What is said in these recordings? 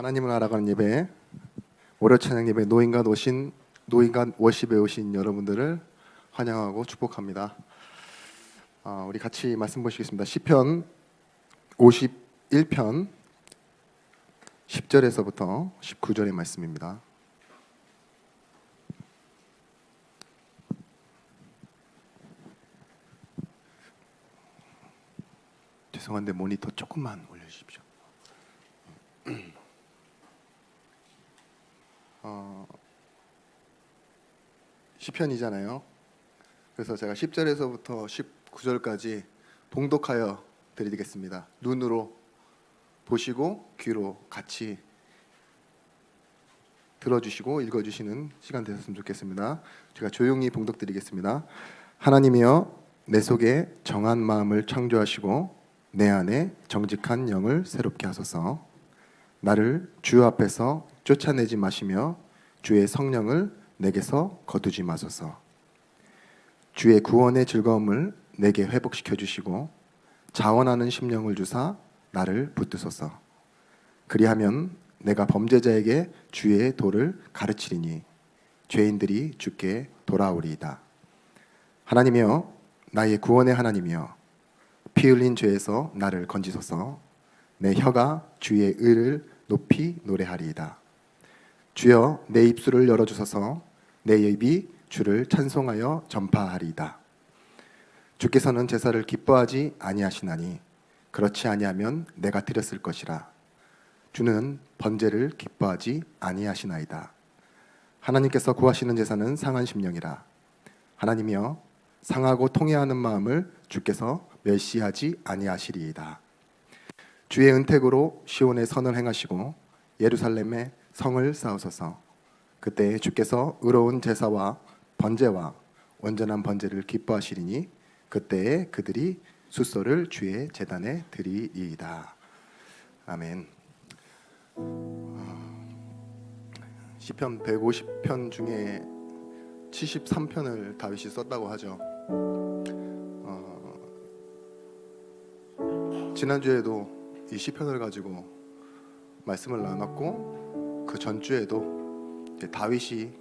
하나님을 알아가는 예배, 월요 찬양 예배 노인간 워십에 오신 여러분들을 환영하고 축복합니다. 우리 같이 말씀 보시겠습니다. 시편 51편 10절에서부터 19절의 말씀입니다. 죄송한데 모니터 조금만 올려주십시오. 시편이잖아요. 그래서 제가 10절에서부터 19절까지 봉독하여 드리겠습니다. 눈으로 보시고 귀로 같이 들어주시고 읽어주시는 시간 되셨으면 좋겠습니다. 제가 조용히 봉독 드리겠습니다. 하나님이여, 내 속에 정한 마음을 창조하시고 내 안에 정직한 영을 새롭게 하소서. 나를 주 앞에서 쫓아내지 마시며 주의 성령을 내게서 거두지 마소서. 주의 구원의 즐거움을 내게 회복시켜 주시고 자원하는 심령을 주사 나를 붙드소서. 그리하면 내가 범죄자에게 주의 도를 가르치리니 죄인들이 주께 돌아오리이다. 하나님이여, 나의 구원의 하나님이여, 피 흘린 죄에서 나를 건지소서. 내 혀가 주의 의를 높이 노래하리이다. 주여, 내 입술을 열어주소서. 내 입이 주를 찬송하여 전파하리이다. 주께서는 제사를 기뻐하지 아니하시나니 그렇지 아니하면 내가 드렸을 것이라. 주는 번제를 기뻐하지 아니하시나이다. 하나님께서 구하시는 제사는 상한 심령이라. 하나님이여, 상하고 통회하는 마음을 주께서 멸시하지 아니하시리이다. 주의 은택으로 시온에 선을 행하시고 예루살렘에 성을 쌓으소서. 그때 주께서 의로운 제사와 번제와 온전한 번제를 기뻐하시리니 그때에 그들이 숫소를 주의 제단에 드리이다. 아멘. 시편 150편 중에 73편을 다윗이 썼다고 하죠. 지난주에도 이 시편을 가지고 말씀을 나눴고, 그 전주에도 다윗이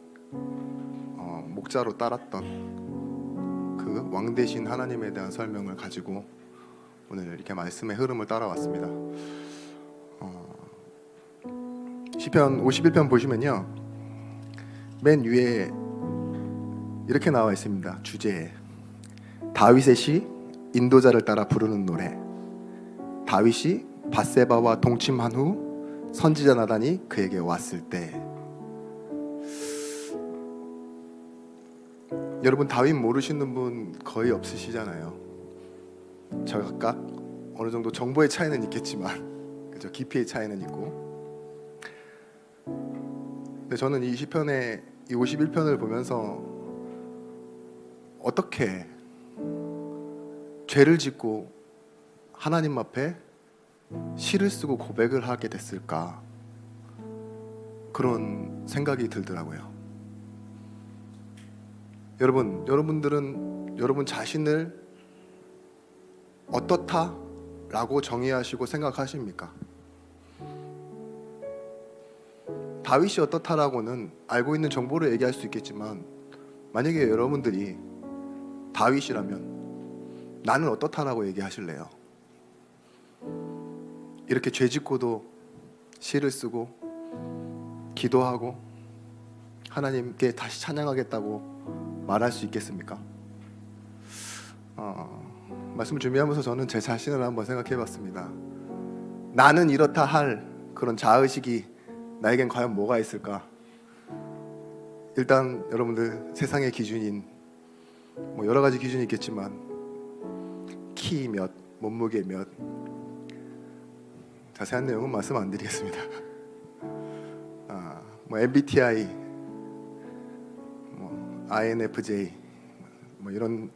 목자로 따랐던 그 왕 대신 하나님에 대한 설명을 가지고 오늘 이렇게 말씀의 흐름을 따라왔습니다. 시편 51편 보시면요, 맨 위에 이렇게 나와 있습니다. 주제에 다윗의 시, 인도자를 따라 부르는 노래. 다윗이 밧세바와 동침한 후 선지자 나단이 그에게 왔을 때. 여러분, 다윗 모르시는 분 거의 없으시잖아요. 각각 어느 정도 정보의 차이는 있겠지만, 그죠? 깊이의 차이는 있고. 근데 저는 이 시편의 이 51편을 보면서 어떻게 죄를 짓고 하나님 앞에 시를 쓰고 고백을 하게 됐을까, 그런 생각이 들더라고요. 여러분들은 여러분 자신을 어떻다라고 정의하시고 생각하십니까? 다윗이 어떻다라고는 알고 있는 정보를 얘기할 수 있겠지만, 만약에 여러분들이 다윗이라면 나는 어떻다라고 얘기하실래요? 이렇게 죄 짓고도 시를 쓰고 기도하고 하나님께 다시 찬양하겠다고 말할 수 있겠습니까? 말씀을 준비하면서 저는 제 자신을 한번 생각해 봤습니다. 나는 이렇다 할 그런 자의식이 나에겐 과연 뭐가 있을까? 일단 여러분들, 세상의 기준인 여러 가지 기준이 있겠지만, 키 몇, 몸무게 몇, 자세한 내용은 말씀 안 드리겠습니다. MBTI, INFJ, 이런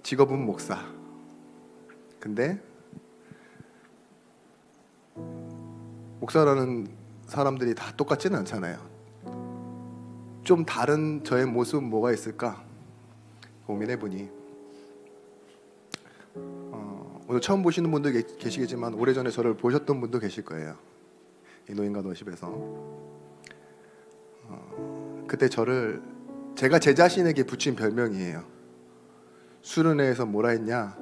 직업은 목사. 근데 목사라는 사람들이 다 똑같지는 않잖아요. 좀 다른 저의 모습은 뭐가 있을까 고민해보니, 오늘 처음 보시는 분도 계시겠지만 오래전에 저를 보셨던 분도 계실 거예요. 이 노인과 워십에서 그때 저를 제가 제 자신에게 붙인 별명이에요. 수련회에서 뭐라 했냐?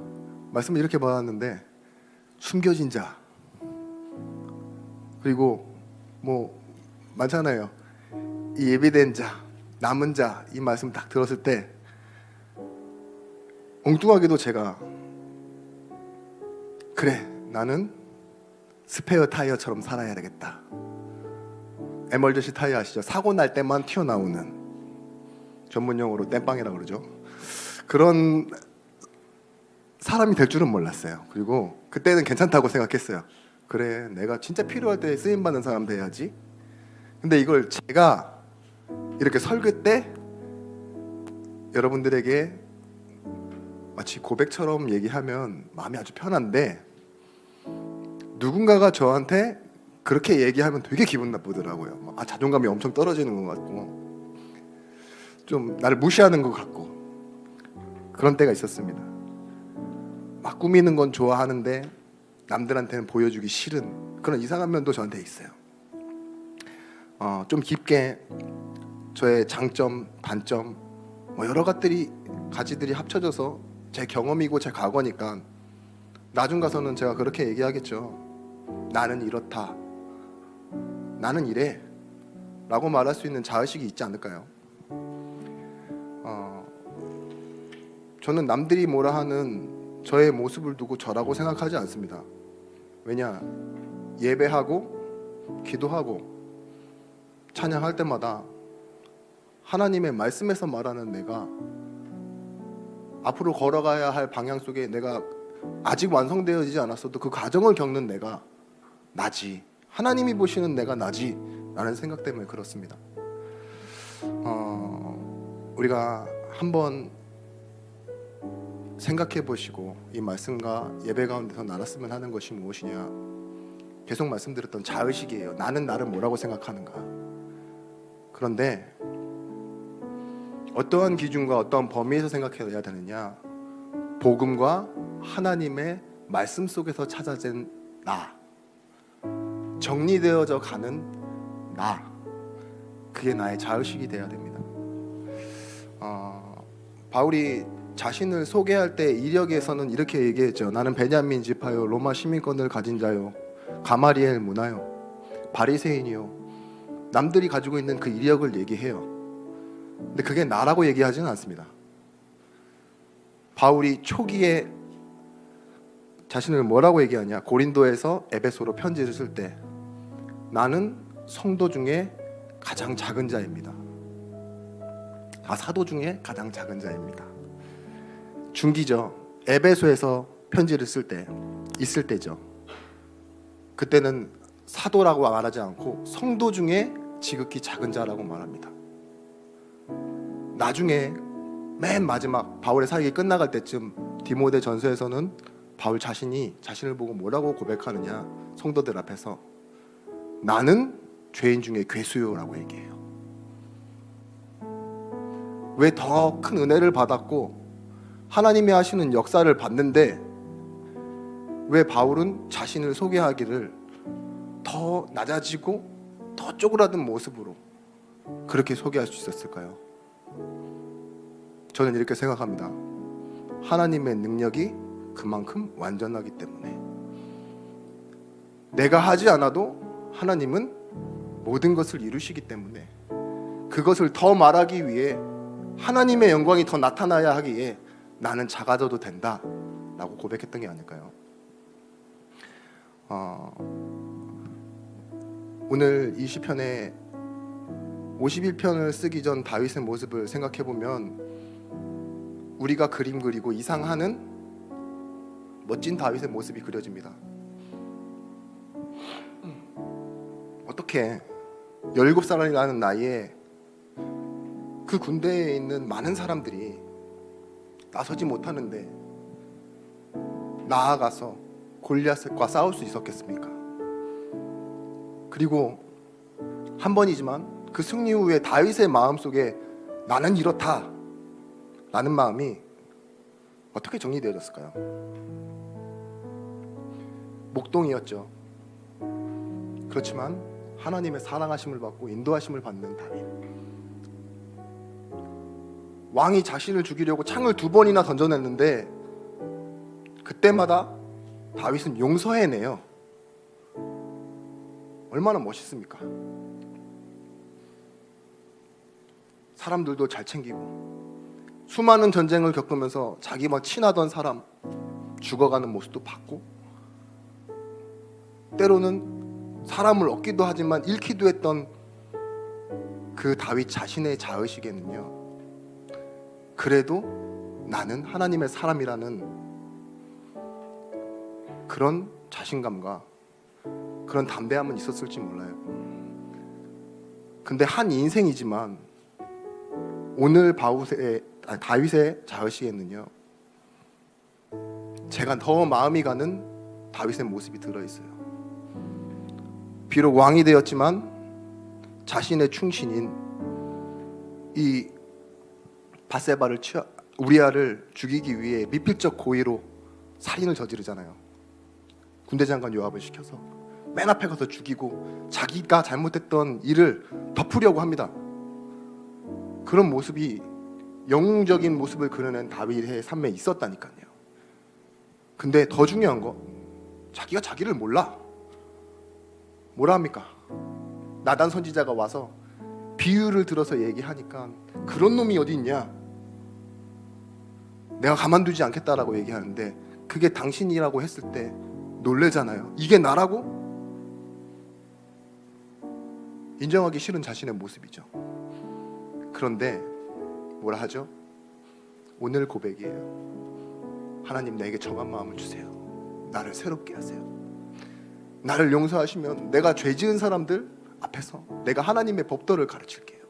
말씀을 이렇게 받았는데 숨겨진 자. 그리고 뭐 많잖아요. 이 예비된 자, 남은 자, 이 말씀 딱 들었을 때 엉뚱하게도 제가 그래, 나는 스페어 타이어처럼 살아야 되겠다. 에멀전시 타이어 아시죠? 사고 날 때만 튀어나오는, 전문용어로 땜빵이라고 그러죠. 그런 사람이 될 줄은 몰랐어요. 그리고 그때는 괜찮다고 생각했어요. 그래, 내가 진짜 필요할 때 쓰임받는 사람 돼야지. 근데 이걸 제가 이렇게 설교 때 여러분들에게 마치 고백처럼 얘기하면 마음이 아주 편한데, 누군가가 저한테 그렇게 얘기하면 되게 기분 나쁘더라고요. 자존감이 엄청 떨어지는 것 같고, 좀 나를 무시하는 것 같고, 그런 때가 있었습니다. 막 꾸미는 건 좋아하는데 남들한테는 보여주기 싫은 그런 이상한 면도 저한테 있어요. 좀 깊게 저의 장점, 단점, 뭐 여러 가지들이 합쳐져서 제 경험이고 제 과거니까 나중 가서는 제가 그렇게 얘기하겠죠. 나는 이렇다, 나는 이래 라고 말할 수 있는 자의식이 있지 않을까요? 저는 남들이 뭐라 하는 저의 모습을 두고 저라고 생각하지 않습니다. 왜냐? 예배하고 기도하고 찬양할 때마다 하나님의 말씀에서 말하는 내가, 앞으로 걸어가야 할 방향 속에 내가 아직 완성되어지지 않았어도 그 과정을 겪는 내가 나지, 하나님이 보시는 내가 나지 라는 생각 때문에 그렇습니다. 우리가 한번 생각해 보시고 이 말씀과 예배 가운데서 나눴으면 하는 것이 무엇이냐, 계속 말씀드렸던 자의식이에요. 나는 나를 뭐라고 생각하는가. 그런데 어떠한 기준과 어떠한 범위에서 생각해야 되느냐, 복음과 하나님의 말씀 속에서 찾아진 나, 정리되어져 가는 나, 그게 나의 자의식이 되어야 됩니다. 바울이 자신을 소개할 때 이력에서는 이렇게 얘기했죠. 나는 베냐민 지파요, 로마 시민권을 가진 자요, 가마리엘 문화요, 바리새인이요. 남들이 가지고 있는 그 이력을 얘기해요. 근데 그게 나라고 얘기하지는 않습니다. 바울이 초기에 자신을 뭐라고 얘기하냐, 고린도에서 에베소로 편지를 쓸 때 나는 성도 중에 가장 작은 자입니다. 사도 중에 가장 작은 자입니다. 중기죠. 에베소에서 편지를 쓸 때 있을 때죠. 그때는 사도라고 말하지 않고 성도 중에 지극히 작은 자라고 말합니다. 나중에 맨 마지막 바울의 사역이 끝나갈 때쯤 디모데 전서에서는 바울 자신이 자신을 보고 뭐라고 고백하느냐, 성도들 앞에서 나는 죄인 중에 괴수요라고 얘기해요. 왜 더 큰 은혜를 받았고 하나님이 하시는 역사를 봤는데 왜 바울은 자신을 소개하기를 더 낮아지고 더 쪼그라든 모습으로 그렇게 소개할 수 있었을까요? 저는 이렇게 생각합니다. 하나님의 능력이 그만큼 완전하기 때문에 내가 하지 않아도 하나님은 모든 것을 이루시기 때문에 그것을 더 말하기 위해, 하나님의 영광이 더 나타나야 하기에 나는 작아져도 된다 라고 고백했던 게 아닐까요? 오늘 이 시편의 51편을 쓰기 전 다윗의 모습을 생각해보면 우리가 그림 그리고 이상하는 멋진 다윗의 모습이 그려집니다. 어떻게 17살이라는 나이에 그 군대에 있는 많은 사람들이 나서지 못하는데 나아가서 골리앗과 싸울 수 있었겠습니까? 그리고 한 번이지만 그 승리 후에 다윗의 마음속에 나는 이렇다 라는 마음이 어떻게 정리되어졌을까요? 목동이었죠. 그렇지만 하나님의 사랑하심을 받고 인도하심을 받는 다윗. 왕이 자신을 죽이려고 창을 2번이나 던져냈는데 그때마다 다윗은 용서해내요. 얼마나 멋있습니까? 사람들도 잘 챙기고 수많은 전쟁을 겪으면서 자기와 친하던 사람 죽어가는 모습도 봤고, 때로는 사람을 얻기도 하지만 잃기도 했던 그 다윗 자신의 자의식에는요, 그래도 나는 하나님의 사람이라는 그런 자신감과 그런 담대함은 있었을지 몰라요. 근데 한 인생이지만 오늘 다윗의 자의식에는요, 제가 더 마음이 가는 다윗의 모습이 들어있어요. 비록 왕이 되었지만 자신의 충신인 이 바세바를 우리아를 죽이기 위해 미필적 고의로 살인을 저지르잖아요. 군대 장관 요압을 시켜서 맨 앞에 가서 죽이고 자기가 잘못했던 일을 덮으려고 합니다. 그런 모습이 영웅적인 모습을 그려낸 다윗의 삶에 있었다니까요. 근데 더 중요한 거, 자기가 자기를 몰라. 뭐라 합니까? 나단 선지자가 와서 비유를 들어서 얘기하니까 그런 놈이 어디 있냐, 내가 가만두지 않겠다라고 얘기하는데 그게 당신이라고 했을 때 놀래잖아요. 이게 나라고? 인정하기 싫은 자신의 모습이죠. 그런데 뭐라 하죠? 오늘 고백이에요. 하나님, 내게 정한 마음을 주세요. 나를 새롭게 하세요. 나를 용서하시면 내가 죄 지은 사람들 앞에서 내가 하나님의 법도를 가르칠게요.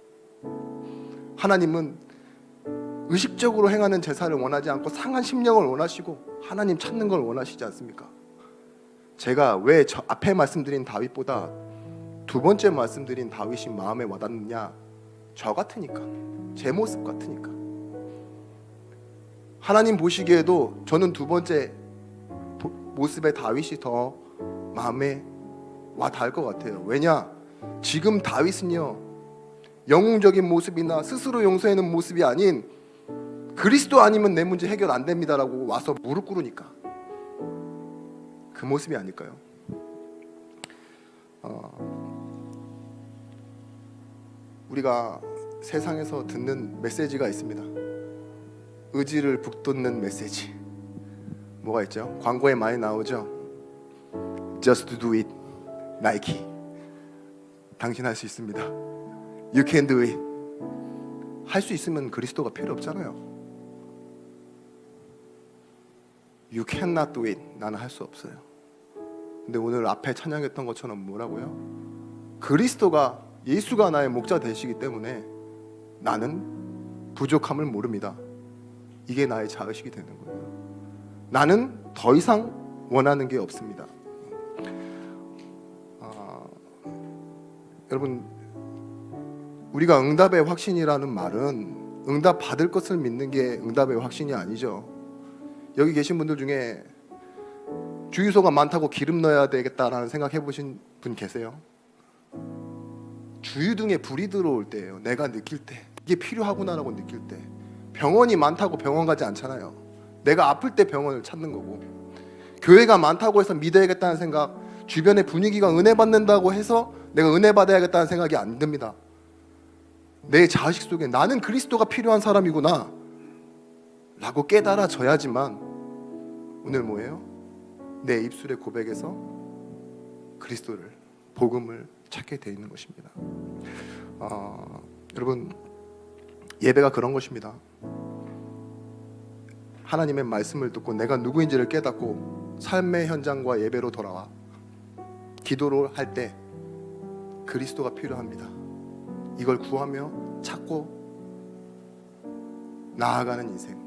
하나님은 의식적으로 행하는 제사를 원하지 않고 상한 심령을 원하시고 하나님 찾는 걸 원하시지 않습니까? 제가 왜 저 앞에 말씀드린 다윗보다 2번째 말씀드린 다윗이 마음에 와닿느냐? 저 같으니까, 제 모습 같으니까. 하나님 보시기에도 저는 2번째 모습의 다윗이 더 마음에 와 닿을 것 같아요. 왜냐? 지금 다윗은요, 영웅적인 모습이나 스스로 용서하는 모습이 아닌 그리스도 아니면 내 문제 해결 안 됩니다라고 와서 무릎 꿇으니까 그 모습이 아닐까요? 우리가 세상에서 듣는 메시지가 있습니다. 의지를 북돋는 메시지. 뭐가 있죠? 광고에 많이 나오죠. Just do it, 나이키. 당신 할 수 있습니다. You can do it. 할 수 있으면 그리스도가 필요 없잖아요. You cannot do it. 나는 할 수 없어요. 근데 오늘 앞에 찬양했던 것처럼 뭐라고요? 그리스도가, 예수가 나의 목자 되시기 때문에 나는 부족함을 모릅니다. 이게 나의 자의식이 되는 거예요. 나는 더 이상 원하는 게 없습니다. 여러분, 우리가 응답의 확신이라는 말은 응답 받을 것을 믿는 게 응답의 확신이 아니죠. 여기 계신 분들 중에 주유소가 많다고 기름 넣어야 되겠다라는 생각 해보신 분 계세요? 주유등에 불이 들어올 때예요. 내가 느낄 때 이게 필요하구나라고 느낄 때. 병원이 많다고 병원 가지 않잖아요. 내가 아플 때 병원을 찾는 거고, 교회가 많다고 해서 믿어야겠다는 생각, 주변의 분위기가 은혜 받는다고 해서 내가 은혜 받아야겠다는 생각이 안 듭니다. 내 자식 속에 나는 그리스도가 필요한 사람이구나 라고 깨달아져야지만 오늘 뭐예요? 내 입술의 고백에서 그리스도를, 복음을 찾게 돼 있는 것입니다. 여러분, 예배가 그런 것입니다. 하나님의 말씀을 듣고 내가 누구인지를 깨닫고 삶의 현장과 예배로 돌아와 기도를 할 때 그리스도가 필요합니다. 이걸 구하며 찾고 나아가는 인생.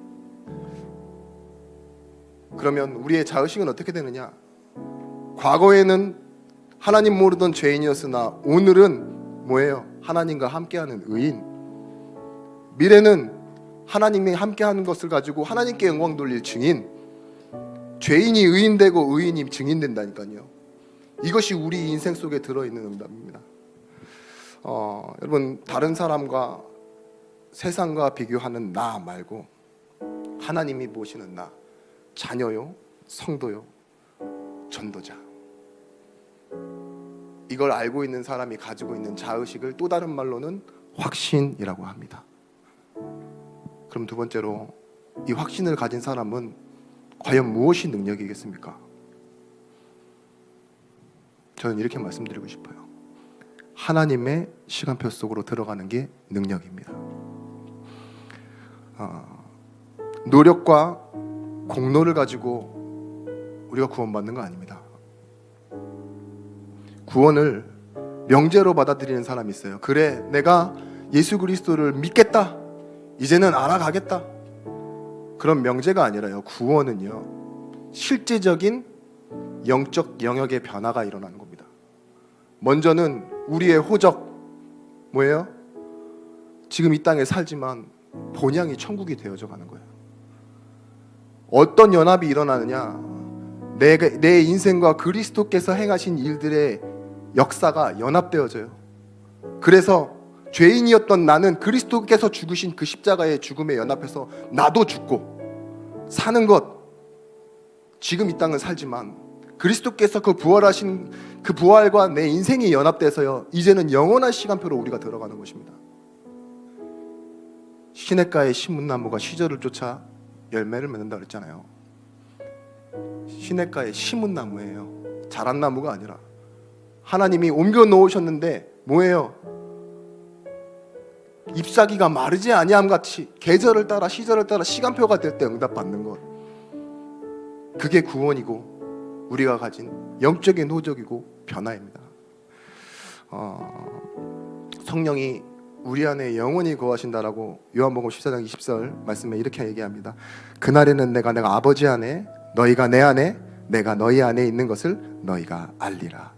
그러면 우리의 자의식은 어떻게 되느냐? 과거에는 하나님 모르던 죄인이었으나 오늘은 뭐예요? 하나님과 함께하는 의인. 미래는 하나님이 함께하는 것을 가지고 하나님께 영광 돌릴 증인. 죄인이 의인되고 의인이 증인된다니까요. 이것이 우리 인생 속에 들어있는 응답입니다. 여러분, 다른 사람과 세상과 비교하는 나 말고 하나님이 보시는 나, 자녀요, 성도요, 전도자, 이걸 알고 있는 사람이 가지고 있는 자의식을 또 다른 말로는 확신이라고 합니다. 그럼 두 번째로, 이 확신을 가진 사람은 과연 무엇이 능력이겠습니까? 저는 이렇게 말씀드리고 싶어요. 하나님의 시간표 속으로 들어가는 게 능력입니다. 노력과 공로를 가지고 우리가 구원받는 거 아닙니다. 구원을 명제로 받아들이는 사람이 있어요. 그래, 내가 예수 그리스도를 믿겠다, 이제는 알아가겠다, 그런 명제가 아니라요. 구원은요, 실제적인 영적 영역의 변화가 일어나는 겁니다. 먼저는 우리의 호적, 뭐예요? 지금 이 땅에 살지만 본향이 천국이 되어져 가는 거예요. 어떤 연합이 일어나느냐? 내 인생과 그리스도께서 행하신 일들의 역사가 연합되어져요. 그래서 죄인이었던 나는 그리스도께서 죽으신 그 십자가의 죽음에 연합해서 나도 죽고 사는 것, 지금 이 땅을 살지만 그리스도께서 그 부활하신 그 부활과 내 인생이 연합돼서요, 이제는 영원한 시간표로 우리가 들어가는 것입니다. 시냇가의 시문나무가 시절을 쫓아 열매를 맺는다 그랬잖아요. 시냇가의 시문나무예요. 자란 나무가 아니라 하나님이 옮겨 놓으셨는데 뭐예요? 잎사귀가 마르지 아니함 같이 계절을 따라 시절을 따라 시간표가 될 때 응답받는 것, 그게 구원이고 우리가 가진 영적인 호적이고 변화입니다. 성령이 우리 안에 영원히 거하신다라고 요한복음 14장 20절 말씀에 이렇게 얘기합니다. 그날에는 내가 아버지 안에, 너희가 내 안에, 내가 너희 안에 있는 것을 너희가 알리라.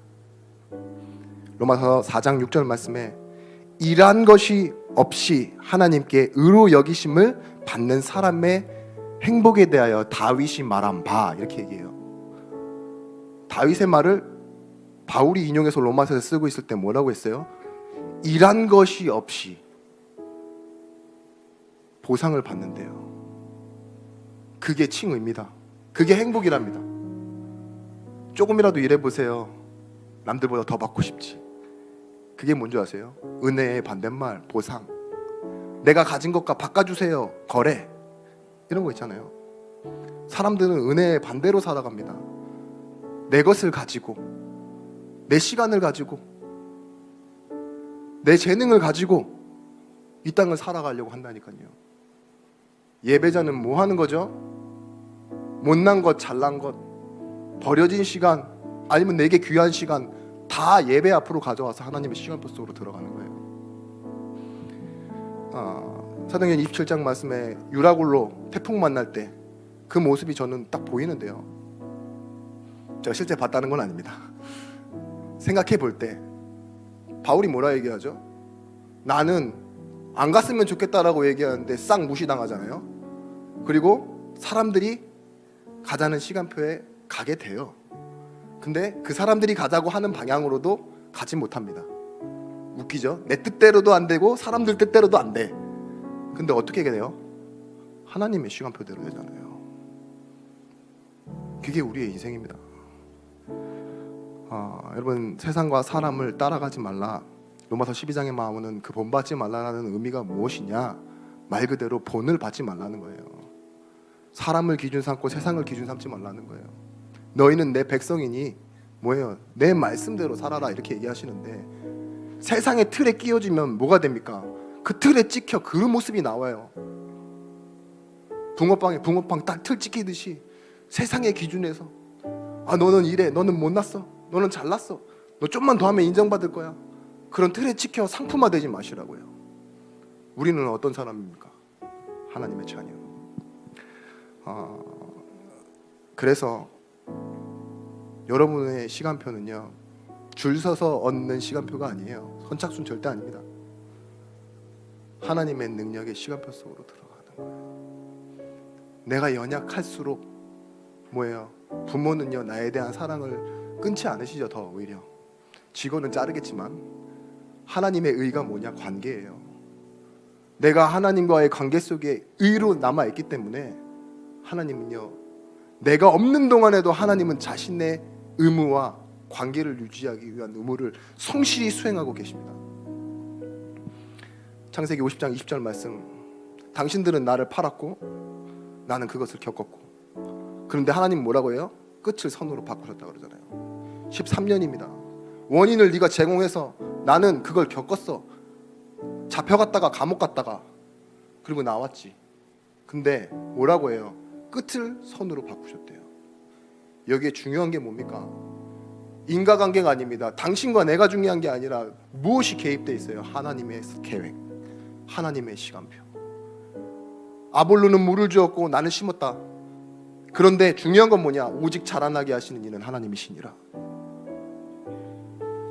로마서 4장 6절 말씀에 일한 것이 없이 하나님께 의로 여기심을 받는 사람의 행복에 대하여 다윗이 말한 바, 이렇게 얘기해요. 다윗의 말을 바울이 인용해서 로마서에 쓰고 있을 때 뭐라고 했어요? 일한 것이 없이 보상을 받는데요. 그게 칭의입니다. 그게 행복이랍니다. 조금이라도 일해보세요. 남들보다 더 받고 싶지. 그게 뭔지 아세요? 은혜의 반대말, 보상. 내가 가진 것과 바꿔주세요, 거래. 이런 거 있잖아요. 사람들은 은혜의 반대로 살아갑니다. 내 것을 가지고, 내 시간을 가지고, 내 재능을 가지고 이 땅을 살아가려고 한다니까요. 예배자는 뭐 하는 거죠? 못난 것, 잘난 것, 버려진 시간, 아니면 내게 귀한 시간 다 예배 앞으로 가져와서 하나님의 시간표 속으로 들어가는 거예요. 사도행전 27장 말씀에 유라굴로 태풍 만날 때 그 모습이 저는 딱 보이는데요. 제가 실제 봤다는 건 아닙니다. 생각해 볼 때 바울이 뭐라 얘기하죠? 나는 안 갔으면 좋겠다라고 얘기하는데 싹 무시당하잖아요. 그리고 사람들이 가자는 시간표에 가게 돼요. 근데 그 사람들이 가자고 하는 방향으로도 가지 못합니다. 웃기죠? 내 뜻대로도 안 되고 사람들 뜻대로도 안 돼. 근데 어떻게 돼요? 하나님의 시간표대로 되잖아요. 그게 우리의 인생입니다. 여러분, 세상과 사람을 따라가지 말라. 로마서 12장에 나오는 그 본받지 말라라는 의미가 무엇이냐? 말 그대로 본을 받지 말라는 거예요. 사람을 기준 삼고 세상을 기준 삼지 말라는 거예요. 너희는 내 백성이니 뭐예요? 내 말씀대로 살아라, 이렇게 얘기하시는데 세상의 틀에 끼워지면 뭐가 됩니까? 그 틀에 찍혀 그 모습이 나와요. 붕어빵에 붕어빵 딱 틀 찍히듯이 세상의 기준에서 너는 이래, 너는 못났어, 너는 잘났어, 너 좀만 더 하면 인정받을 거야, 그런 틀에 찍혀 상품화되지 마시라고요. 우리는 어떤 사람입니까? 하나님의 자녀. 그래서 여러분의 시간표는요, 줄 서서 얻는 시간표가 아니에요. 선착순 절대 아닙니다. 하나님의 능력의 시간표 속으로 들어가는 거예요. 내가 연약할수록 뭐예요? 부모는요, 나에 대한 사랑을 끊지 않으시죠. 더 오히려 직원은 자르겠지만 하나님의 의가 뭐냐? 관계예요. 내가 하나님과의 관계 속에 의로 남아있기 때문에 하나님은요, 내가 없는 동안에도 하나님은 자신의 의무와 관계를 유지하기 위한 의무를 성실히 수행하고 계십니다. 창세기 50장 20절 말씀, 당신들은 나를 팔았고 나는 그것을 겪었고, 그런데 하나님 뭐라고 해요? 끝을 선으로 바꾸셨다고 그러잖아요. 13년입니다. 원인을 네가 제공해서 나는 그걸 겪었어. 잡혀갔다가 감옥 갔다가 그리고 나왔지. 근데 뭐라고 해요? 끝을 선으로 바꾸셨대요. 여기에 중요한 게 뭡니까? 인과관계가 아닙니다. 당신과 내가 중요한 게 아니라 무엇이 개입되어 있어요? 하나님의 계획, 하나님의 시간표. 아볼로는 물을 주었고 나는 심었다. 그런데 중요한 건 뭐냐? 오직 자라나게 하시는 이는 하나님이시니라.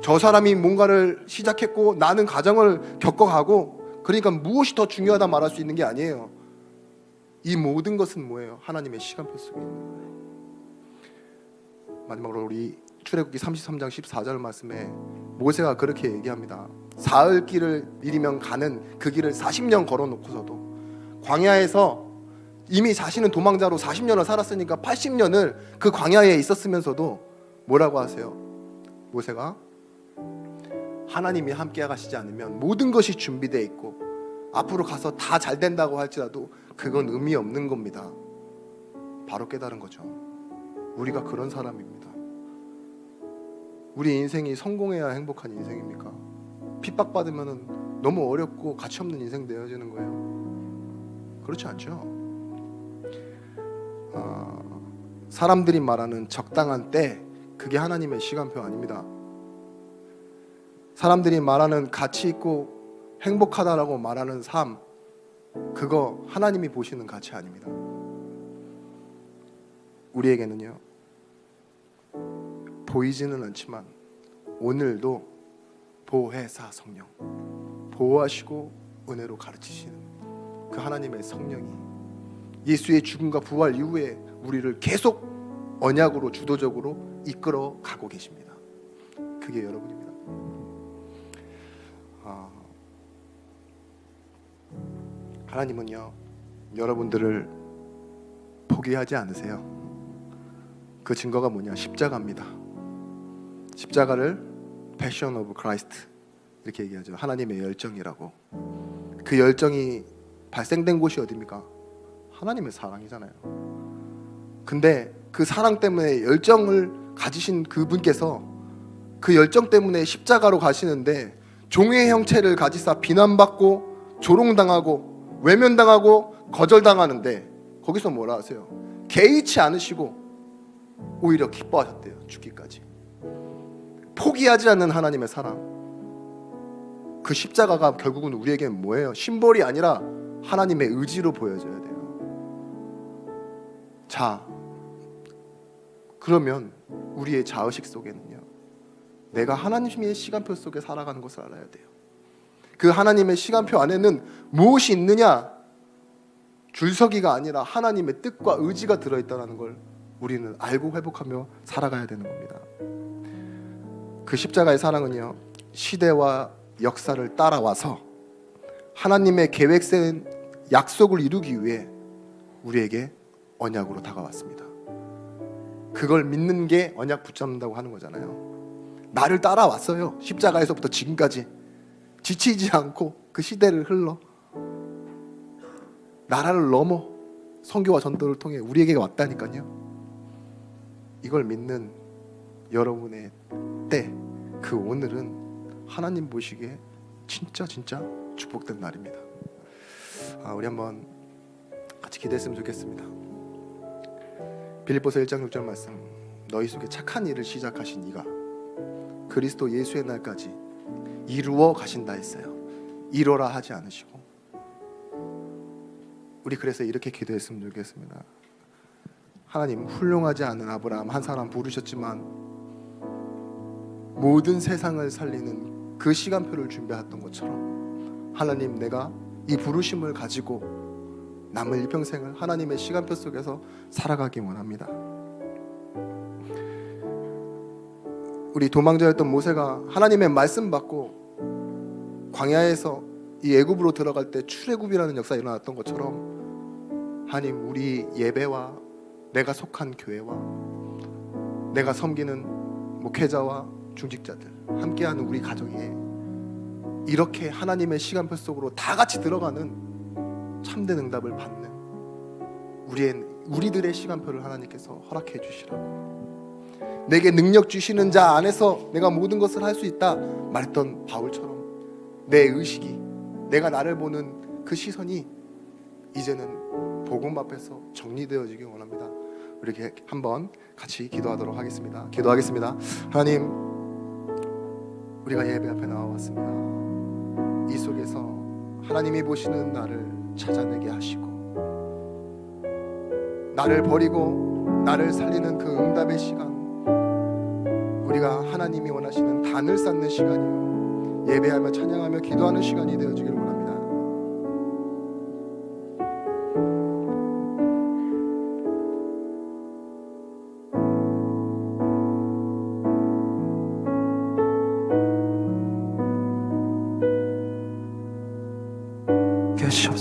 저 사람이 뭔가를 시작했고 나는 과정을 겪어가고, 그러니까 무엇이 더 중요하다 말할 수 있는 게 아니에요. 이 모든 것은 뭐예요? 하나님의 시간표 속에 있는 거예요. 마지막으로 우리 출애굽기 33장 14절 말씀에 모세가 그렇게 얘기합니다. 사흘 길을 이르면 가는 그 길을 40년 걸어놓고서도, 광야에서 이미 자신은 도망자로 40년을 살았으니까 80년을 그 광야에 있었으면서도 뭐라고 하세요? 모세가 하나님이 함께 가시지 않으면 모든 것이 준비되어 있고 앞으로 가서 다 잘 된다고 할지라도 그건 의미 없는 겁니다. 바로 깨달은 거죠. 우리가 그런 사람입니다. 우리 인생이 성공해야 행복한 인생입니까? 핍박받으면 너무 어렵고 가치없는 인생 되어지는 거예요. 그렇지 않죠. 사람들이 말하는 적당한 때, 그게 하나님의 시간표 아닙니다. 사람들이 말하는 가치 있고 행복하다라고 말하는 삶, 그거 하나님이 보시는 가치 아닙니다. 우리에게는요, 보이지는 않지만 오늘도 보혜사 성령, 보호하시고 은혜로 가르치시는 그 하나님의 성령이 예수의 죽음과 부활 이후에 우리를 계속 언약으로 주도적으로 이끌어 가고 계십니다. 그게 여러분입니다. 하나님은요, 여러분들을 포기하지 않으세요. 그 증거가 뭐냐? 십자가입니다. 십자가를 Passion of Christ 이렇게 얘기하죠. 하나님의 열정이라고. 그 열정이 발생된 곳이 어디입니까? 하나님의 사랑이잖아요. 근데 그 사랑 때문에 열정을 가지신 그분께서 그 열정 때문에 십자가로 가시는데 종의 형체를 가지사 비난받고 조롱당하고 외면당하고 거절당하는데 거기서 뭐라 하세요? 개의치 않으시고 오히려 기뻐하셨대요. 죽기까지. 포기하지 않는 하나님의 사랑. 그 십자가가 결국은 우리에게는 뭐예요? 심볼이 아니라 하나님의 의지로 보여져야 돼요. 자, 그러면 우리의 자의식 속에는요, 내가 하나님의 시간표 속에 살아가는 것을 알아야 돼요. 그 하나님의 시간표 안에는 무엇이 있느냐? 줄서기가 아니라 하나님의 뜻과 의지가 들어있다는 걸 우리는 알고 회복하며 살아가야 되는 겁니다. 그 십자가의 사랑은요, 시대와 역사를 따라와서 하나님의 계획된 약속을 이루기 위해 우리에게 언약으로 다가왔습니다. 그걸 믿는 게 언약 붙잡는다고 하는 거잖아요. 나를 따라왔어요. 십자가에서부터 지금까지 지치지 않고 그 시대를 흘러 나라를 넘어 선교와 전도를 통해 우리에게 왔다니까요. 이걸 믿는 여러분의 때, 그 오늘은 하나님 보시기에 진짜 축복된 날입니다. 우리 한번 같이 기도했으면 좋겠습니다. 빌립보서 1장 6절 말씀, 너희 속에 착한 일을 시작하신 이가 그리스도 예수의 날까지 이루어 가신다 했어요. 이뤄라 하지 않으시고. 우리 그래서 이렇게 기도했으면 좋겠습니다. 하나님, 훌륭하지 않은 아브라함 한 사람 부르셨지만 모든 세상을 살리는 그 시간표를 준비했던 것처럼 하나님, 내가 이 부르심을 가지고 남을 일평생을 하나님의 시간표 속에서 살아가기 원합니다. 우리 도망자였던 모세가 하나님의 말씀 받고 광야에서 이 애굽으로 들어갈 때 출애굽이라는 역사가 일어났던 것처럼 하나님, 우리 예배와 내가 속한 교회와 내가 섬기는 목회자와 중직자들, 함께하는 우리 가정에 이렇게 하나님의 시간표 속으로 다 같이 들어가는 참된 응답을 받는 우리들의 시간표를 하나님께서 허락해 주시라고. 내게 능력 주시는 자 안에서 내가 모든 것을 할 수 있다 말했던 바울처럼 내 의식이, 내가 나를 보는 그 시선이 이제는 복음 앞에서 정리되어지기 원합니다. 이렇게 한번 같이 기도하도록 하겠습니다. 기도하겠습니다. 하나님, 우리가 예배 앞에 나와왔습니다. 이 속에서 하나님이 보시는 나를 찾아내게 하시고, 나를 버리고 나를 살리는 그 응답의 시간, 우리가 하나님이 원하시는 단을 쌓는 시간이요, 예배하며 찬양하며 기도하는 시간이 되어지기를 원합니다.